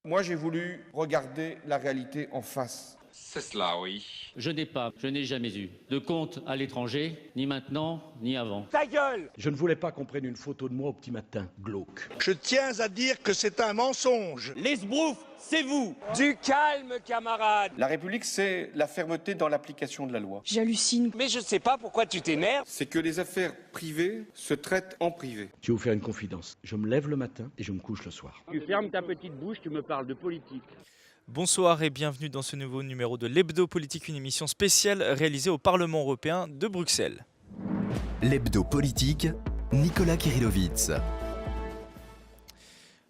Moi, j'ai voulu regarder la réalité en face. C'est cela, oui. Je n'ai jamais eu de compte à l'étranger, ni maintenant, ni avant. Ta gueule! Je ne voulais pas qu'on prenne une photo de moi au petit matin, glauque. Je tiens à dire que c'est un mensonge. Les sbroufs, c'est vous! Du calme, camarade! La République, c'est la fermeté dans l'application de la loi. J'hallucine. Mais je sais pas pourquoi tu t'énerves. C'est que les affaires privées se traitent en privé. Je vais vous faire une confidence. Je me lève le matin et je me couche le soir. Tu fermes ta petite bouche, tu me parles de politique. Bonsoir et bienvenue dans ce nouveau numéro de l'Hebdo Politique, une émission spéciale réalisée au Parlement européen de Bruxelles. L'Hebdo Politique, Nicolas Kirillovitz.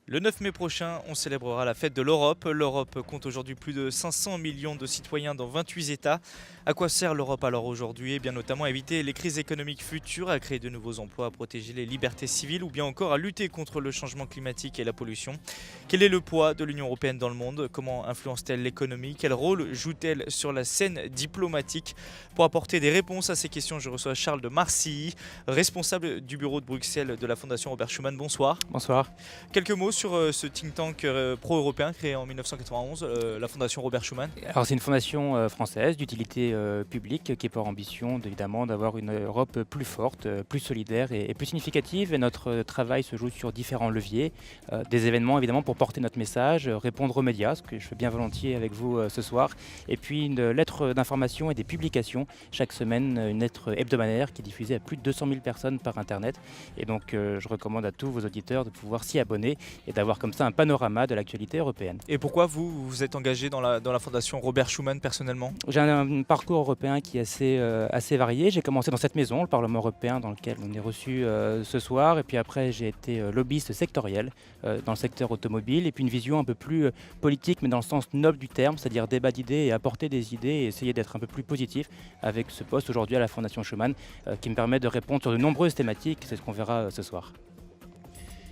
Le 9 mai prochain, on célébrera la fête de l'Europe. L'Europe compte aujourd'hui plus de 500 millions de citoyens dans 28 États. À quoi sert l'Europe alors aujourd'hui? Eh bien notamment à éviter les crises économiques futures, à créer de nouveaux emplois, à protéger les libertés civiles ou bien encore à lutter contre le changement climatique et la pollution. Quel est le poids de l'Union européenne dans le monde? Comment influence-t-elle l'économie? Quel rôle joue-t-elle sur la scène diplomatique? Pour apporter des réponses à ces questions, je reçois Charles de Marcilly, responsable du bureau de Bruxelles de la Fondation Robert Schuman. Bonsoir. Bonsoir. Quelques mots sur ce think tank pro-européen créé en 1991, la Fondation Robert Schuman. Alors c'est une fondation française d'utilité publique qui est pour ambition évidemment d'avoir une Europe plus forte, plus solidaire et plus significative. Et notre travail se joue sur différents leviers, des événements évidemment pour porter notre message, répondre aux médias, ce que je fais bien volontiers avec vous ce soir. Et puis une lettre d'information et des publications chaque semaine, une lettre hebdomadaire qui est diffusée à plus de 200 000 personnes par internet. Et donc je recommande à tous vos auditeurs de pouvoir s'y abonner et d'avoir comme ça un panorama de l'actualité européenne. Et pourquoi vous vous êtes engagé dans la Fondation Robert Schuman personnellement? J'ai un parcours européen qui est assez varié. J'ai commencé dans cette maison, le Parlement européen, dans lequel on est reçu ce soir. Et puis après, j'ai été lobbyiste sectoriel dans le secteur automobile. Et puis une vision un peu plus politique, mais dans le sens noble du terme, c'est-à-dire débat d'idées et apporter des idées et essayer d'être un peu plus positif avec ce poste aujourd'hui à la Fondation Schuman qui me permet de répondre sur de nombreuses thématiques. C'est ce qu'on verra ce soir.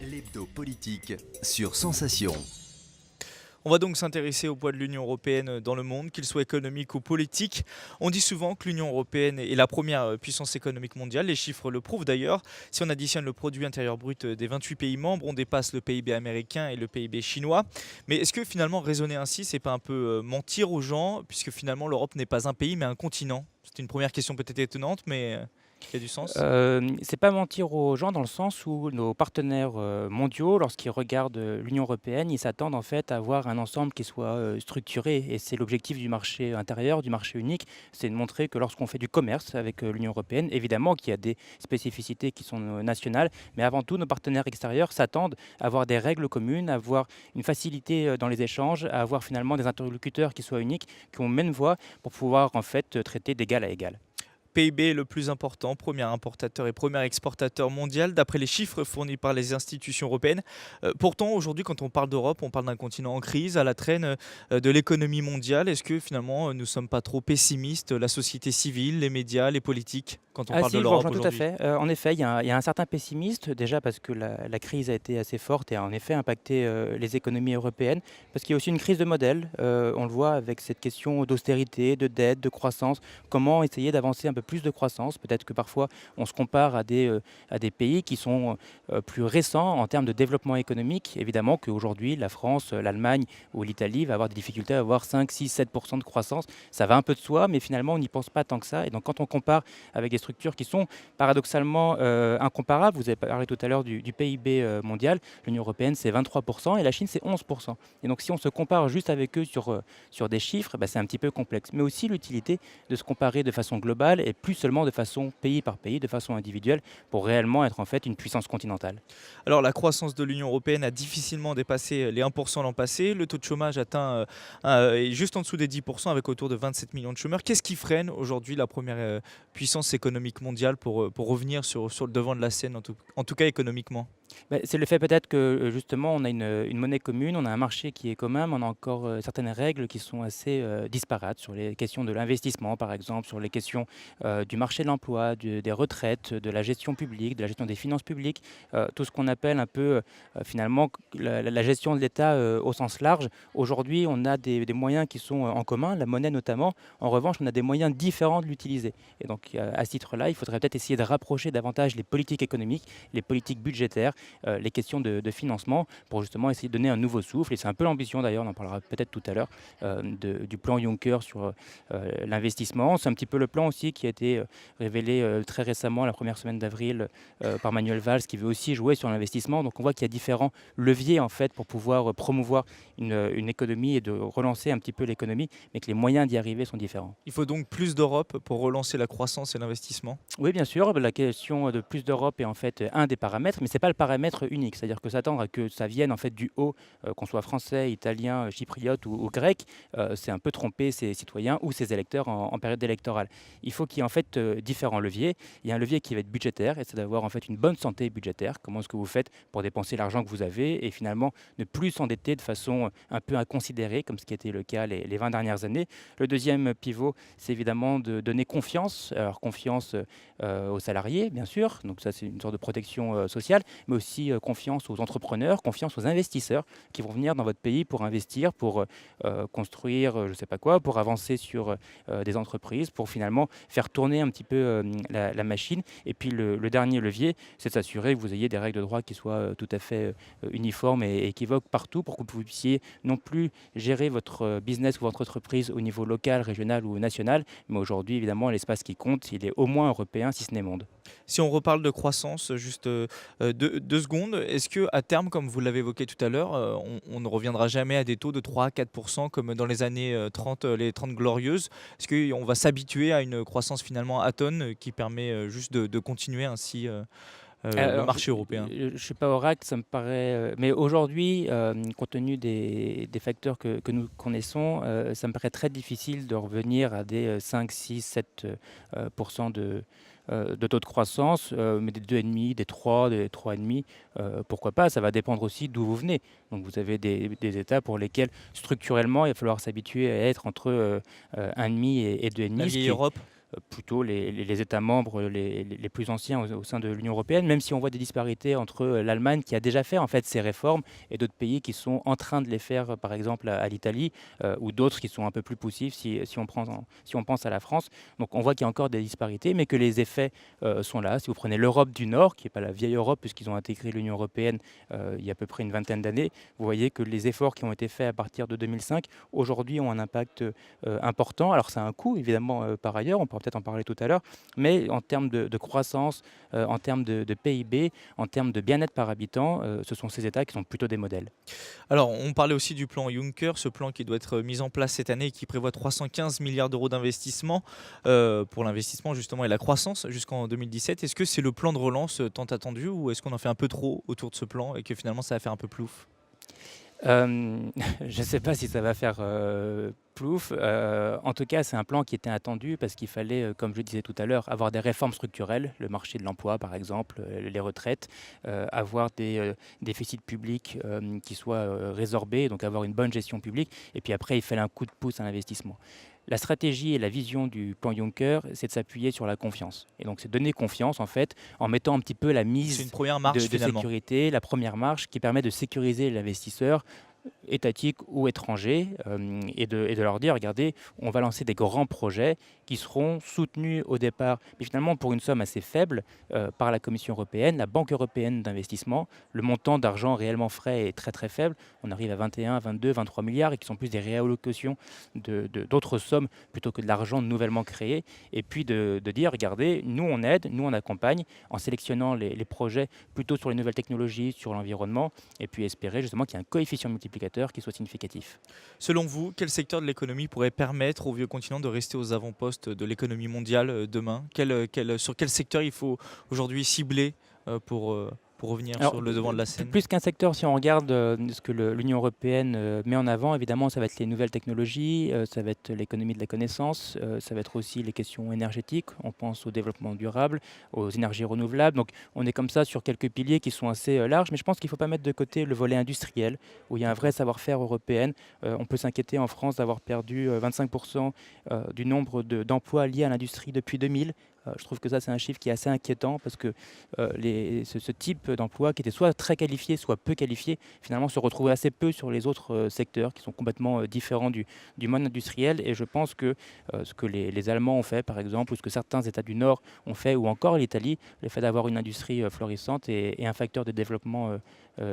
L'Hebdo Politique sur Sensation. On va donc s'intéresser au poids de l'Union européenne dans le monde, qu'il soit économique ou politique. On dit souvent que l'Union européenne est la première puissance économique mondiale. Les chiffres le prouvent d'ailleurs. Si on additionne le produit intérieur brut des 28 pays membres, on dépasse le PIB américain et le PIB chinois. Mais est-ce que finalement raisonner ainsi, c'est pas un peu mentir aux gens, puisque finalement l'Europe n'est pas un pays mais un continent? C'est une première question peut-être étonnante, mais qui a du sens. C'est pas mentir aux gens dans le sens où nos partenaires mondiaux, lorsqu'ils regardent l'Union européenne, ils s'attendent en fait à avoir un ensemble qui soit structuré. Et c'est l'objectif du marché intérieur, du marché unique, c'est de montrer que lorsqu'on fait du commerce avec l'Union européenne, évidemment qu'il y a des spécificités qui sont nationales, mais avant tout, nos partenaires extérieurs s'attendent à avoir des règles communes, à avoir une facilité dans les échanges, à avoir finalement des interlocuteurs qui soient uniques, qui ont même voix pour pouvoir en fait traiter d'égal à égal. PIB le plus important, premier importateur et premier exportateur mondial, d'après les chiffres fournis par les institutions européennes. Pourtant, aujourd'hui, quand on parle d'Europe, on parle d'un continent en crise, à la traîne de l'économie mondiale. Est-ce que finalement, nous ne sommes pas trop pessimistes, la société civile, les médias, les politiques, quand on parle de l'Europe aujourd'hui? Tout à fait. En effet, il y a un certain pessimisme, déjà parce que la crise a été assez forte et a en effet impacté les économies européennes, parce qu'il y a aussi une crise de modèle. On le voit avec cette question d'austérité, de dette, de croissance. Comment essayer d'avancer un peu plus de croissance? Peut-être que parfois on se compare à des pays qui sont plus récents en termes de développement économique. Évidemment qu'aujourd'hui, la France, l'Allemagne ou l'Italie va avoir des difficultés à avoir 5, 6, 7% de croissance. Ça va un peu de soi, mais finalement on n'y pense pas tant que ça. Et donc quand on compare avec des structures qui sont paradoxalement incomparables, vous avez parlé tout à l'heure du PIB mondial, l'Union européenne c'est 23% et la Chine c'est 11%. Et donc si on se compare juste avec eux sur des chiffres, c'est un petit peu complexe. Mais aussi l'utilité de se comparer de façon globale et plus seulement de façon pays par pays, de façon individuelle, pour réellement être en fait une puissance continentale. Alors la croissance de l'Union européenne a difficilement dépassé les 1% l'an passé. Le taux de chômage atteint est juste en dessous des 10% avec autour de 27 millions de chômeurs. Qu'est-ce qui freine aujourd'hui la première puissance économique mondiale pour revenir sur le devant de la scène, en tout cas économiquement? C'est le fait peut-être que justement on a une monnaie commune, on a un marché qui est commun, mais on a encore certaines règles qui sont assez disparates sur les questions de l'investissement par exemple, sur les questions du marché de l'emploi, des retraites, de la gestion publique, de la gestion des finances publiques, tout ce qu'on appelle un peu finalement la gestion de l'État au sens large. Aujourd'hui on a des moyens qui sont en commun, la monnaie notamment. En revanche on a des moyens différents de l'utiliser. Et donc à ce titre-là il faudrait peut-être essayer de rapprocher davantage les politiques économiques, les politiques budgétaires, les questions de financement pour justement essayer de donner un nouveau souffle. Et c'est un peu l'ambition d'ailleurs, on en parlera peut-être tout à l'heure, du plan Juncker sur l'investissement. C'est un petit peu le plan aussi qui a été révélé très récemment, la première semaine d'avril, par Manuel Valls, qui veut aussi jouer sur l'investissement. Donc on voit qu'il y a différents leviers en fait pour pouvoir promouvoir une économie et de relancer un petit peu l'économie, mais que les moyens d'y arriver sont différents. Il faut donc plus d'Europe pour relancer la croissance et l'investissement? Oui, bien sûr, la question de plus d'Europe est en fait un des paramètres, mais ce n'est pas le paramètre unique. C'est-à-dire que s'attendre à que ça vienne en fait du haut, qu'on soit français, italien, chypriote ou grec, c'est un peu tromper ses citoyens ou ses électeurs en période électorale. Il faut qu'il y ait en fait différents leviers. Il y a un levier qui va être budgétaire, et c'est d'avoir en fait une bonne santé budgétaire. Comment est-ce que vous faites pour dépenser l'argent que vous avez et finalement ne plus s'endetter de façon un peu inconsidérée, comme ce qui était le cas les 20 dernières années. Le deuxième pivot, c'est évidemment de donner confiance. Alors confiance aux salariés, bien sûr, donc ça c'est une sorte de protection sociale, mais aussi confiance aux entrepreneurs, confiance aux investisseurs qui vont venir dans votre pays pour investir, pour construire je ne sais pas quoi, pour avancer sur des entreprises, pour finalement faire tourner un petit peu la machine. Et puis le dernier levier, c'est de s'assurer que vous ayez des règles de droit qui soient tout à fait uniformes et équivoques partout pour que vous puissiez non plus gérer votre business ou votre entreprise au niveau local, régional ou national, mais aujourd'hui évidemment l'espace qui compte, il est au moins européen si ce n'est monde. Si on reparle de croissance, juste 2 secondes, est-ce qu'à terme, comme vous l'avez évoqué tout à l'heure, on ne reviendra jamais à des taux de 3 à 4% comme dans les années 30, les 30 glorieuses? Est-ce qu'on va s'habituer à une croissance finalement atone qui permet juste de continuer ainsi le marché européen? Je ne suis pas oracle, ça me paraît. Mais aujourd'hui, compte tenu des facteurs que nous connaissons, ça me paraît très difficile de revenir à des 5, 6, 7% de taux de croissance, mais des 2,5, des 3, des 3,5, pourquoi pas? Ça va dépendre aussi d'où vous venez. Donc vous avez des États pour lesquels structurellement il va falloir s'habituer à être entre 1,5 et 2,5. La vieille Europe? Plutôt les États membres les plus anciens au sein de l'Union européenne, même si on voit des disparités entre l'Allemagne qui a déjà fait en fait ces réformes et d'autres pays qui sont en train de les faire, par exemple à l'Italie, ou d'autres qui sont un peu plus poussifs si on pense à la France. Donc on voit qu'il y a encore des disparités, mais que les effets sont là. Si vous prenez l'Europe du Nord, qui n'est pas la vieille Europe puisqu'ils ont intégré l'Union européenne il y a à peu près une vingtaine d'années, vous voyez que les efforts qui ont été faits à partir de 2005, aujourd'hui ont un impact important. Alors ça a un coût évidemment par ailleurs, on pourra peut-être en parler tout à l'heure, mais en termes de croissance, en termes de PIB, en termes de bien-être par habitant, ce sont ces États qui sont plutôt des modèles. Alors, on parlait aussi du plan Juncker, ce plan qui doit être mis en place cette année et qui prévoit 315 milliards d'euros d'investissement pour l'investissement justement et la croissance jusqu'en 2017. Est-ce que c'est le plan de relance tant attendu ou est-ce qu'on en fait un peu trop autour de ce plan et que finalement ça va faire un peu plouf? Je ne sais pas si ça va faire plouf. En tout cas, c'est un plan qui était attendu parce qu'il fallait, comme je le disais tout à l'heure, avoir des réformes structurelles, le marché de l'emploi par exemple, les retraites, avoir des déficits publics qui soient résorbés, donc avoir une bonne gestion publique. Et puis après, il fallait un coup de pouce à l'investissement. La stratégie et la vision du plan Juncker, c'est de s'appuyer sur la confiance. Et donc, c'est donner confiance, en fait, en mettant un petit peu la mise une première marche, de sécurité, la première marche qui permet de sécuriser l'investisseur étatiques ou étrangers et de leur dire, regardez, on va lancer des grands projets qui seront soutenus au départ, mais finalement pour une somme assez faible par la Commission européenne, la Banque européenne d'investissement. Le montant d'argent réellement frais est très très faible. On arrive à 21, 22, 23 milliards et qui sont plus des réallocations d'autres sommes plutôt que de l'argent nouvellement créé. Et puis de dire, regardez, nous on aide, nous on accompagne en sélectionnant les projets plutôt sur les nouvelles technologies, sur l'environnement, et puis espérer justement qu'il y ait un coefficient multiplicateur qui soit significatif. Selon vous, quel secteur de l'économie pourrait permettre au vieux continent de rester aux avant-postes de l'économie mondiale demain? Sur quel secteur il faut aujourd'hui cibler pour revenir sur le devant de la scène? Plus qu'un secteur, si on regarde ce que l'Union européenne met en avant, évidemment, ça va être les nouvelles technologies, ça va être l'économie de la connaissance, ça va être aussi les questions énergétiques. On pense au développement durable, aux énergies renouvelables. Donc on est comme ça sur quelques piliers qui sont assez larges, mais je pense qu'il ne faut pas mettre de côté le volet industriel, où il y a un vrai savoir-faire européen. On peut s'inquiéter en France d'avoir perdu 25% du nombre d'emplois liés à l'industrie depuis 2000. Je trouve que ça, c'est un chiffre qui est assez inquiétant parce que ce type d'emploi qui était soit très qualifié, soit peu qualifié, finalement se retrouve assez peu sur les autres secteurs qui sont complètement différents du monde industriel. Et je pense que ce que les Allemands ont fait, par exemple, ou ce que certains États du Nord ont fait, ou encore l'Italie, le fait d'avoir une industrie florissante est un facteur de développement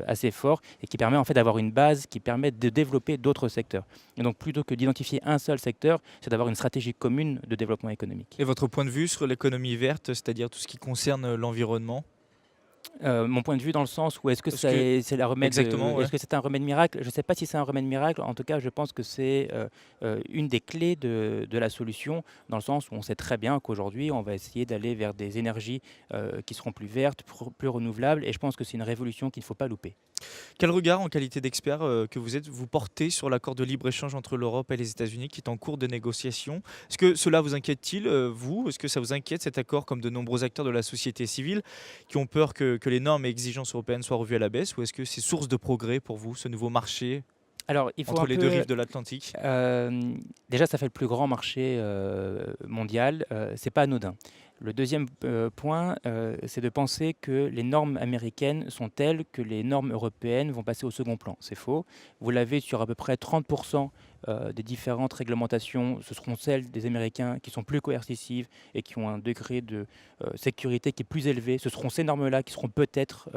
assez fort et qui permet en fait d'avoir une base qui permet de développer d'autres secteurs. Et donc plutôt que d'identifier un seul secteur, c'est d'avoir une stratégie commune de développement économique. Et votre point de vue sur l'économie verte, c'est-à-dire tout ce qui concerne l'environnement? Mon point de vue dans le sens où est-ce que c'est la remède, exactement, ouais. Est-ce que c'est un remède miracle? Je ne sais pas si c'est un remède miracle. En tout cas, je pense que c'est une des clés de la solution, dans le sens où on sait très bien qu'aujourd'hui, on va essayer d'aller vers des énergies qui seront plus vertes, plus renouvelables. Et je pense que c'est une révolution qu'il ne faut pas louper. Quel regard, en qualité d'expert que vous êtes, vous portez sur l'accord de libre-échange entre l'Europe et les États-Unis qui est en cours de négociation? Est-ce que cela vous inquiète-t-il, vous? Est-ce que ça vous inquiète, cet accord, comme de nombreux acteurs de la société civile qui ont peur que les normes et exigences européennes soient revues à la baisse? Ou est-ce que c'est source de progrès pour vous, ce nouveau marché entre les deux rives de l'Atlantique? Déjà, ça fait le plus grand marché mondial. C'est pas anodin. Le deuxième point, c'est de penser que les normes américaines sont telles que les normes européennes vont passer au second plan. C'est faux. Vous l'avez sur à peu près 30% des différentes réglementations. Ce seront celles des Américains qui sont plus coercitives et qui ont un degré de sécurité qui est plus élevé. Ce seront ces normes-là qui seront peut-être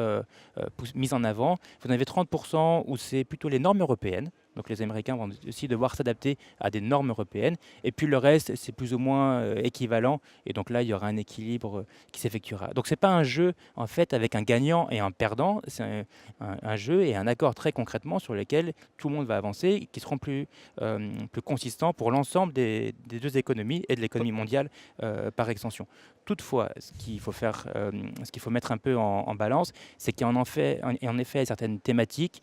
mises en avant. Vous en avez 30% où c'est plutôt les normes européennes. Donc les Américains vont aussi devoir s'adapter à des normes européennes. Et puis le reste, c'est plus ou moins équivalent. Et donc là, il y aura un équilibre qui s'effectuera. Donc ce n'est pas un jeu, en fait, avec un gagnant et un perdant. C'est un jeu et un accord très concrètement sur lesquels tout le monde va avancer, qui seront plus consistants pour l'ensemble des deux économies et de l'économie mondiale par extension. Toutefois, ce qu'il faut mettre un peu en balance, c'est qu'il y a en effet certaines thématiques,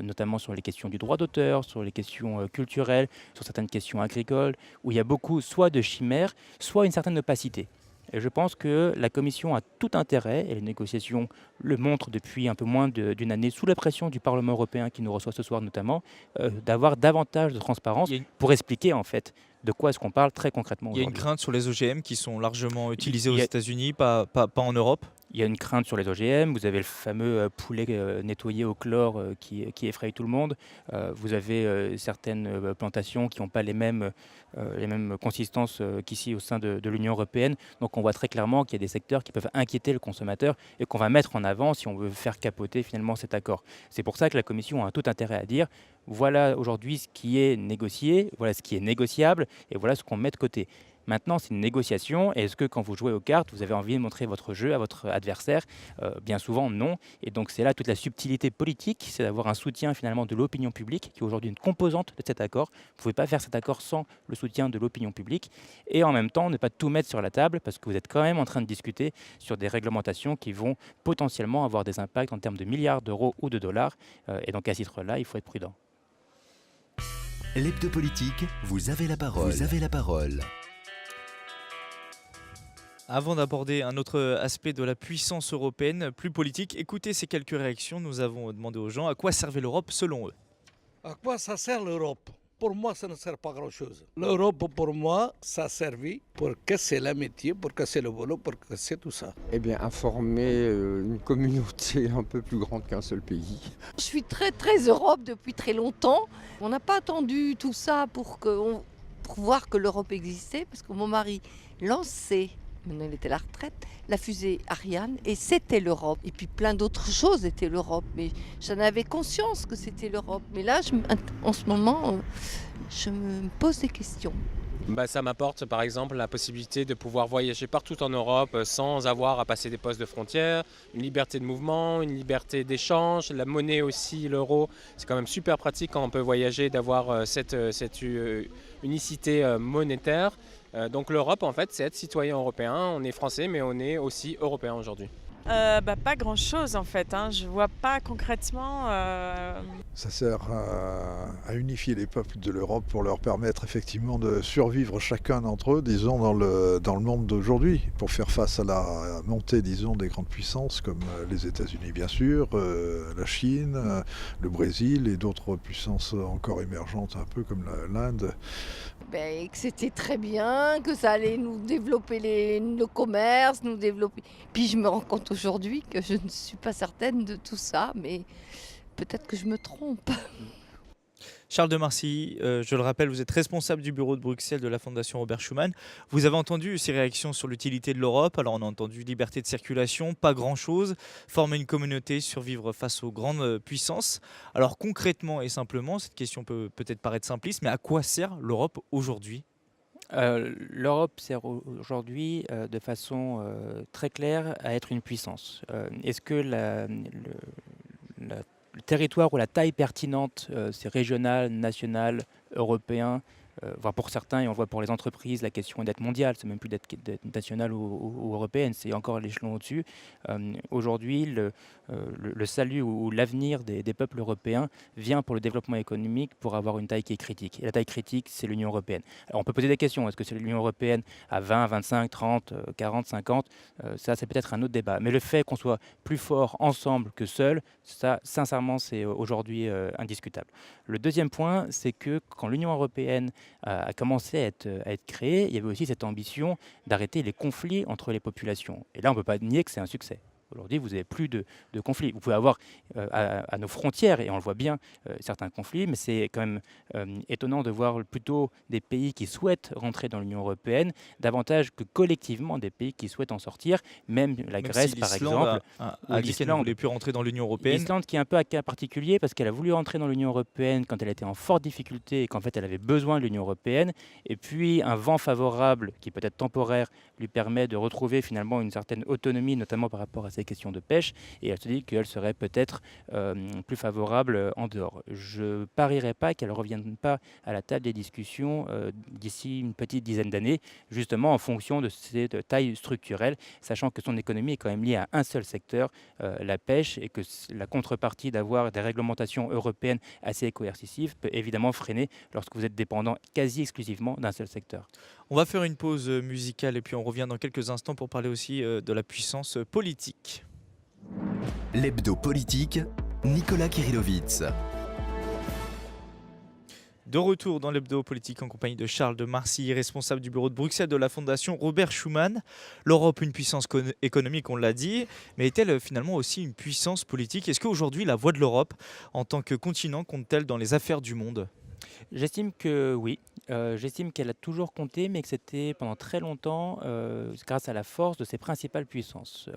notamment sur les questions du droit d'auteur, sur les questions culturelles, sur certaines questions agricoles, où il y a beaucoup soit de chimères, soit une certaine opacité. Et je pense que la Commission a tout intérêt, et les négociations le montrent depuis un peu moins d'une année, sous la pression du Parlement européen qui nous reçoit ce soir notamment, d'avoir davantage de transparence pour expliquer en fait de quoi est-ce qu'on parle très concrètement aujourd'hui. Il y a une crainte sur les OGM qui sont largement utilisés aux États-Unis, pas en Europe? Il y a une crainte sur les OGM, vous avez le fameux poulet nettoyé au chlore qui effraie tout le monde, vous avez certaines plantations qui n'ont pas les mêmes consistances qu'ici au sein de l'Union européenne, donc on voit très clairement qu'il y a des secteurs qui peuvent inquiéter le consommateur et qu'on va mettre en avant si on veut faire capoter finalement cet accord. C'est pour ça que la Commission a tout intérêt à dire, voilà aujourd'hui ce qui est négocié, voilà ce qui est négociable et voilà ce qu'on met de côté. Maintenant, c'est une négociation. Et est-ce que quand vous jouez aux cartes, vous avez envie de montrer votre jeu à votre adversaire? Bien souvent, non. Et donc, c'est là toute la subtilité politique, c'est d'avoir un soutien finalement de l'opinion publique, qui est aujourd'hui une composante de cet accord. Vous ne pouvez pas faire cet accord sans le soutien de l'opinion publique. Et en même temps, ne pas tout mettre sur la table, parce que vous êtes quand même en train de discuter sur des réglementations qui vont potentiellement avoir des impacts en termes de milliards d'euros ou de dollars. Et donc, à ce titre-là, il faut être prudent. L'hebdo politique, vous avez la parole. Vous avez la parole. Avant d'aborder un autre aspect de la puissance européenne, plus politique, écoutez ces quelques réactions. Nous avons demandé aux gens à quoi servait l'Europe selon eux. À quoi ça sert l'Europe? Pour moi, ça ne sert pas grand-chose. L'Europe, pour moi, ça a servi pour casser l'amitié, pour casser le boulot, pour casser tout ça. Eh bien, informer une communauté un peu plus grande qu'un seul pays. Je suis très Europe depuis très longtemps. On n'a pas attendu tout ça pour voir que l'Europe existait, parce que mon mari lançait, maintenant il était à la retraite, la fusée Ariane, et c'était l'Europe. Et puis plein d'autres choses étaient l'Europe, mais j'en avais conscience que c'était l'Europe. Mais là, en ce moment, je me pose des questions. Ça m'apporte par exemple la possibilité de pouvoir voyager partout en Europe sans avoir à passer des postes de frontières, une liberté de mouvement, une liberté d'échange, la monnaie aussi, l'euro. C'est quand même super pratique quand on peut voyager, d'avoir cette unicité monétaire. Donc l'Europe, en fait, c'est être citoyen européen. On est français, mais on est aussi européen aujourd'hui. Pas grand-chose en fait, hein. Je vois pas concrètement. Ça sert à unifier les peuples de l'Europe pour leur permettre effectivement de survivre chacun d'entre eux, disons, dans le monde d'aujourd'hui, pour faire face à la montée, disons, des grandes puissances comme les États-Unis bien sûr, la Chine, le Brésil et d'autres puissances encore émergentes un peu comme l'Inde. Que c'était très bien, que ça allait nous développer le commerce, nous développer. Puis je me rends compte aujourd'hui que je ne suis pas certaine de tout ça, mais peut-être que je me trompe. Charles de Marcy, je le rappelle, vous êtes responsable du bureau de Bruxelles de la Fondation Robert Schuman. Vous avez entendu ces réactions sur l'utilité de l'Europe. Alors on a entendu liberté de circulation, pas grand-chose, former une communauté, survivre face aux grandes puissances. Alors concrètement et simplement, cette question peut peut-être paraître simpliste, mais à quoi sert l'Europe aujourd'hui ? L'Europe sert aujourd'hui de façon très claire à être une puissance. Est-ce que le territoire ou la taille pertinente, c'est régional, national, européen, voire pour certains, et on le voit pour les entreprises, la question est d'être mondiale, c'est même plus d'être nationale ou européenne, c'est encore à l'échelon au-dessus. Aujourd'hui, le salut ou l'avenir des peuples européens vient pour le développement économique, pour avoir une taille qui est critique. Et la taille critique, c'est l'Union européenne. Alors on peut poser des questions, est-ce que c'est l'Union européenne à 20, 25, 30, 40, 50 ça, c'est peut-être un autre débat. Mais le fait qu'on soit plus fort ensemble que seul, ça, sincèrement, c'est aujourd'hui indiscutable. Le deuxième point, c'est que quand l'Union européenne a commencé à être créée, il y avait aussi cette ambition d'arrêter les conflits entre les populations. Et là, on ne peut pas nier que c'est un succès. Aujourd'hui, vous n'avez plus de conflits. Vous pouvez avoir à nos frontières, et on le voit bien, certains conflits, mais c'est quand même étonnant de voir plutôt des pays qui souhaitent rentrer dans l'Union européenne, davantage que collectivement des pays qui souhaitent en sortir, même la Grèce par exemple. L'Islande ne voulait plus rentrer dans l'Union européenne. L'Islande qui est un peu un cas particulier parce qu'elle a voulu rentrer dans l'Union européenne quand elle était en forte difficulté et qu'en fait elle avait besoin de l'Union européenne. Et puis un vent favorable, qui peut être temporaire, lui permet de retrouver finalement une certaine autonomie, notamment par rapport à ces questions de pêche, et elle se dit qu'elle serait peut-être plus favorable en dehors. Je parierais pas qu'elle ne revienne pas à la table des discussions d'ici une petite dizaine d'années, justement en fonction de cette taille structurelle, sachant que son économie est quand même liée à un seul secteur, la pêche, et que la contrepartie d'avoir des réglementations européennes assez coercitives peut évidemment freiner lorsque vous êtes dépendant quasi exclusivement d'un seul secteur. On va faire une pause musicale et puis on revient dans quelques instants pour parler aussi de la puissance politique. L'hebdo politique, Nicolas Kirillovitz. De retour dans l'hebdo politique en compagnie de Charles de Marcy, responsable du bureau de Bruxelles de la Fondation Robert Schuman. L'Europe, une puissance économique, on l'a dit, mais est-elle finalement aussi une puissance politique ? Est-ce qu'aujourd'hui la voix de l'Europe en tant que continent compte-t-elle dans les affaires du monde ? J'estime que oui. J'estime qu'elle a toujours compté, mais que c'était pendant très longtemps grâce à la force de ses principales puissances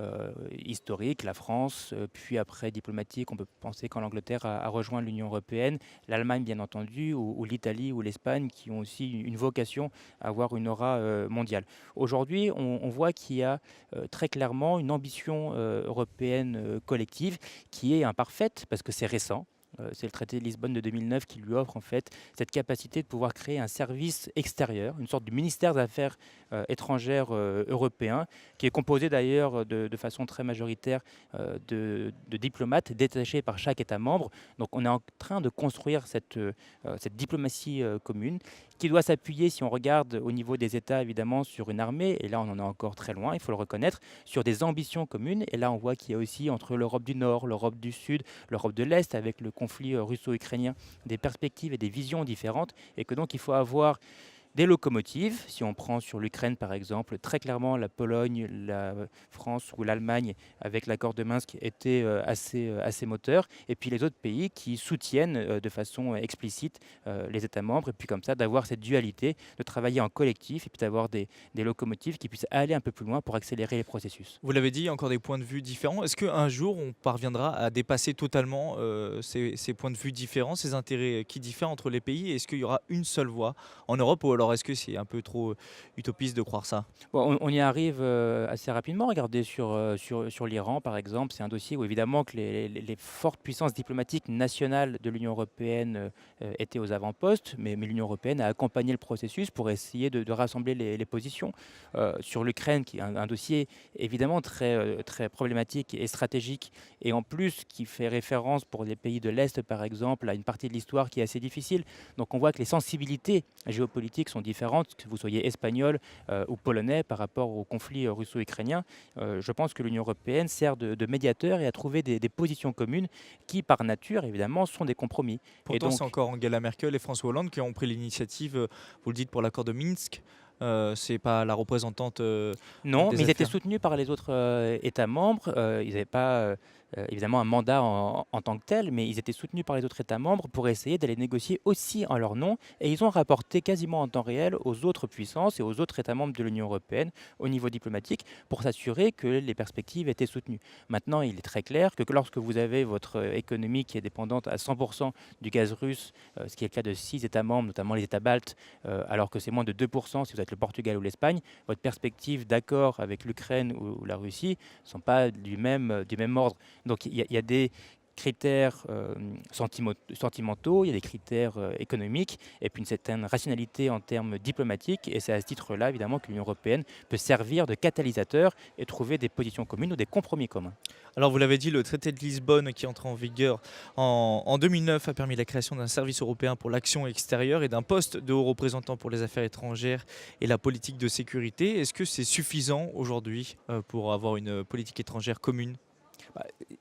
historiques, la France, puis après diplomatique, on peut penser quand l'Angleterre a rejoint l'Union européenne, l'Allemagne bien entendu, ou l'Italie ou l'Espagne, qui ont aussi une vocation à avoir une aura mondiale. Aujourd'hui, on voit qu'il y a très clairement une ambition européenne collective qui est imparfaite, parce que c'est récent. C'est le traité de Lisbonne de 2009 qui lui offre en fait cette capacité de pouvoir créer un service extérieur, une sorte de ministère des Affaires étrangères européen, qui est composé d'ailleurs de façon très majoritaire de diplomates détachés par chaque État membre. Donc on est en train de construire cette diplomatie commune qui doit s'appuyer, si on regarde au niveau des États évidemment, sur une armée, et là on en est encore très loin, il faut le reconnaître, sur des ambitions communes, et là on voit qu'il y a aussi entre l'Europe du Nord, l'Europe du Sud, l'Europe de l'Est, avec le conflit russo-ukrainien, des perspectives et des visions différentes, et que donc il faut avoir des locomotives. Si on prend sur l'Ukraine par exemple, très clairement la Pologne, la France ou l'Allemagne avec l'accord de Minsk étaient assez moteurs, et puis les autres pays qui soutiennent de façon explicite les États membres, et puis comme ça d'avoir cette dualité, de travailler en collectif et puis d'avoir des locomotives qui puissent aller un peu plus loin pour accélérer les processus. Vous l'avez dit, encore des points de vue différents. Est-ce qu'un jour on parviendra à dépasser totalement ces points de vue différents, ces intérêts qui diffèrent entre les pays? Est-ce qu'il y aura une seule voie en Europe, ou alors alors est-ce que c'est un peu trop utopiste de croire ça? Bon, on y arrive assez rapidement. Regardez sur l'Iran, par exemple. C'est un dossier où évidemment que les fortes puissances diplomatiques nationales de l'Union européenne étaient aux avant-postes, mais l'Union européenne a accompagné le processus pour essayer de rassembler les positions. Sur l'Ukraine, qui est un dossier évidemment très problématique et stratégique, et en plus qui fait référence pour les pays de l'Est, par exemple, à une partie de l'histoire qui est assez difficile. Donc on voit que les sensibilités géopolitiques sont différentes, que vous soyez espagnol ou polonais par rapport au conflit russo-ukrainien. Je pense que l'Union européenne sert de médiateur et a trouvé des positions communes qui, par nature, évidemment, sont des compromis. Pourtant, c'est encore Angela Merkel et François Hollande qui ont pris l'initiative, vous le dites, pour l'accord de Minsk. C'est pas la représentante non, des mais ils étaient affaires. soutenus par les autres États membres. Ils n'avaient pas évidemment un mandat en tant que tel, mais ils étaient soutenus par les autres États membres pour essayer d'aller négocier aussi en leur nom. Et ils ont rapporté quasiment en temps réel aux autres puissances et aux autres États membres de l'Union européenne au niveau diplomatique pour s'assurer que les perspectives étaient soutenues. Maintenant, il est très clair que lorsque vous avez votre économie qui est dépendante à 100% du gaz russe, ce qui est le cas de 6 États membres, notamment les États baltes, alors que c'est moins de 2% si vous êtes le Portugal ou l'Espagne, votre perspective d'accord avec l'Ukraine ou la Russie ne sont pas du même ordre. Donc il y a des critères sentimentaux, il y a des critères économiques et puis une certaine rationalité en termes diplomatiques. Et c'est à ce titre-là, évidemment, que l'Union européenne peut servir de catalyseur et trouver des positions communes ou des compromis communs. Alors vous l'avez dit, le traité de Lisbonne qui est entré en vigueur en 2009 a permis la création d'un service européen pour l'action extérieure et d'un poste de haut représentant pour les affaires étrangères et la politique de sécurité. Est-ce que c'est suffisant aujourd'hui pour avoir une politique étrangère commune ?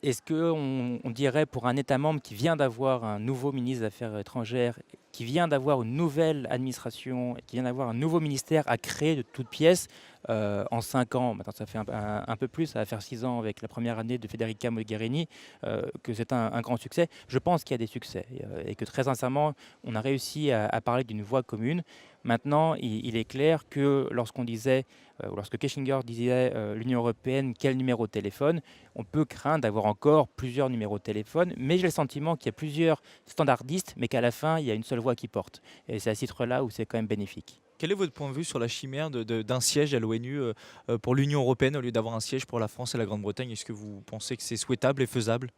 Est-ce qu'on dirait pour un État membre qui vient d'avoir un nouveau ministre des Affaires étrangères, qui vient d'avoir une nouvelle administration, qui vient d'avoir un nouveau ministère à créer de toutes pièces en 5 ans, maintenant ça fait un peu plus, ça va faire 6 ans avec la première année de Federica Mogherini, que c'est un grand succès? Je pense qu'il y a des succès et que très sincèrement, on a réussi à parler d'une voix commune. Maintenant, il est clair que lorsqu'on disait, lorsque Kissinger disait l'Union européenne, quel numéro de téléphone, on peut craindre d'avoir encore plusieurs numéros de téléphone, mais j'ai le sentiment qu'il y a plusieurs standardistes, mais qu'à la fin, il y a une seule voix qui porte. Et c'est à ce titre-là où c'est quand même bénéfique. Quel est votre point de vue sur la chimère d'un siège à l'ONU pour l'Union européenne au lieu d'avoir un siège pour la France et la Grande-Bretagne? Est-ce que vous pensez que c'est souhaitable et faisable?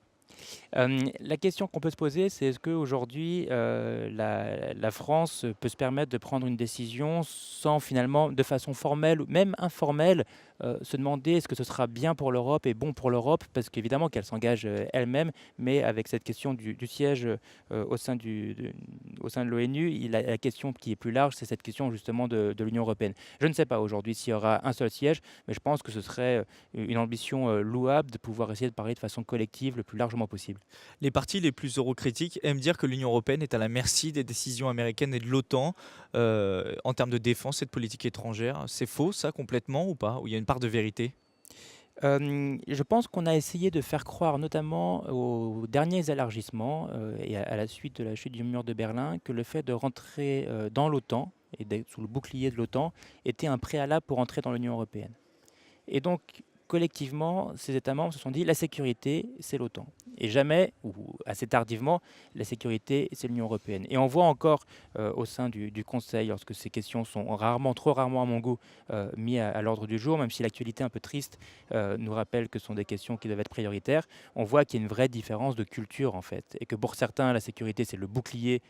La question qu'on peut se poser, c'est est-ce qu'aujourd'hui, la France peut se permettre de prendre une décision sans finalement, de façon formelle ou même informelle, se demander est-ce que ce sera bien pour l'Europe et bon pour l'Europe, parce qu'évidemment qu'elle s'engage elle-même, mais avec cette question du siège au sein de l'ONU, la question qui est plus large, c'est cette question justement de l'Union européenne. Je ne sais pas aujourd'hui s'il y aura un seul siège, mais je pense que ce serait une ambition louable de pouvoir essayer de parler de façon collective le plus largement possible. Les partis les plus eurocritiques aiment dire que l'Union européenne est à la merci des décisions américaines et de l'OTAN en termes de défense et de politique étrangère. C'est faux ça complètement ou pas? Ou il y a une part de vérité? Je pense qu'on a essayé de faire croire, notamment aux derniers élargissements et à la suite de la chute du mur de Berlin, que le fait de rentrer dans l'OTAN et d'être sous le bouclier de l'OTAN était un préalable pour entrer dans l'Union européenne. Et donc, collectivement, ces États membres se sont dit la sécurité, c'est l'OTAN. Et jamais, ou assez tardivement, la sécurité, c'est l'Union européenne. Et on voit encore au sein du Conseil, lorsque ces questions sont trop rarement à mon goût, mis à l'ordre du jour, même si l'actualité un peu triste nous rappelle que ce sont des questions qui doivent être prioritaires, on voit qu'il y a une vraie différence de culture en fait. Et que pour certains, la sécurité, c'est le bouclier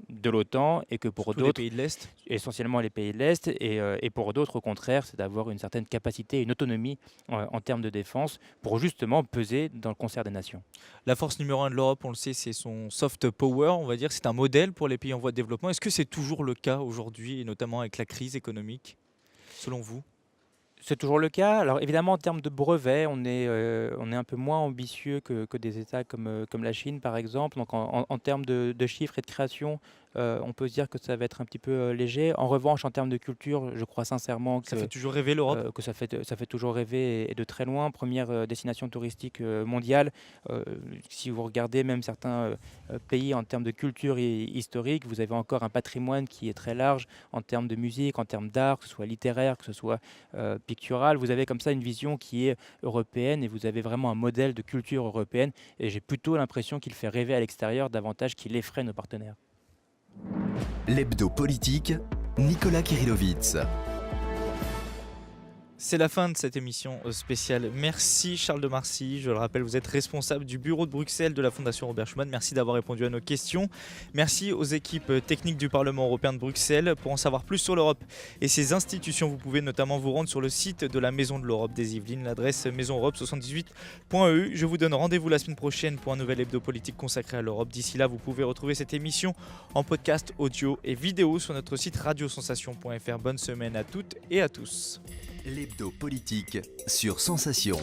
de l'OTAN et que pour d'autres, les pays de l'Est, essentiellement les pays de l'Est, et pour d'autres, au contraire, c'est d'avoir une certaine capacité, une autonomie en termes de défense pour justement peser dans le concert des nations. La force numéro 1 de l'Europe, on le sait, c'est son soft power, on va dire, c'est un modèle pour les pays en voie de développement. Est-ce que c'est toujours le cas aujourd'hui, et notamment avec la crise économique, selon vous? C'est toujours le cas. Alors évidemment, en termes de brevets, on est un peu moins ambitieux que des États comme la Chine, par exemple. Donc en termes de chiffres et de création, on peut se dire que ça va être un petit peu léger. En revanche, en termes de culture, je crois sincèrement que ça fait toujours rêver l'Europe. Que ça fait toujours rêver et de très loin. Première destination touristique mondiale. Si vous regardez même certains pays en termes de culture historique, vous avez encore un patrimoine qui est très large en termes de musique, en termes d'art, que ce soit littéraire, que ce soit pictural. Vous avez comme ça une vision qui est européenne et vous avez vraiment un modèle de culture européenne. Et j'ai plutôt l'impression qu'il fait rêver à l'extérieur davantage qu'il effraie nos partenaires. L'hebdo politique, Nicolas Kirillovitz. C'est la fin de cette émission spéciale. Merci Charles de Marcy. Je le rappelle, vous êtes responsable du bureau de Bruxelles de la Fondation Robert Schuman. Merci d'avoir répondu à nos questions. Merci aux équipes techniques du Parlement européen de Bruxelles. Pour en savoir plus sur l'Europe et ses institutions, vous pouvez notamment vous rendre sur le site de la Maison de l'Europe des Yvelines, l'adresse maisoneurope78.eu. Je vous donne rendez-vous la semaine prochaine pour un nouvel hebdo politique consacré à l'Europe. D'ici là, vous pouvez retrouver cette émission en podcast audio et vidéo sur notre site radiosensation.fr. Bonne semaine à toutes et à tous. L'hebdo politique sur Sensation.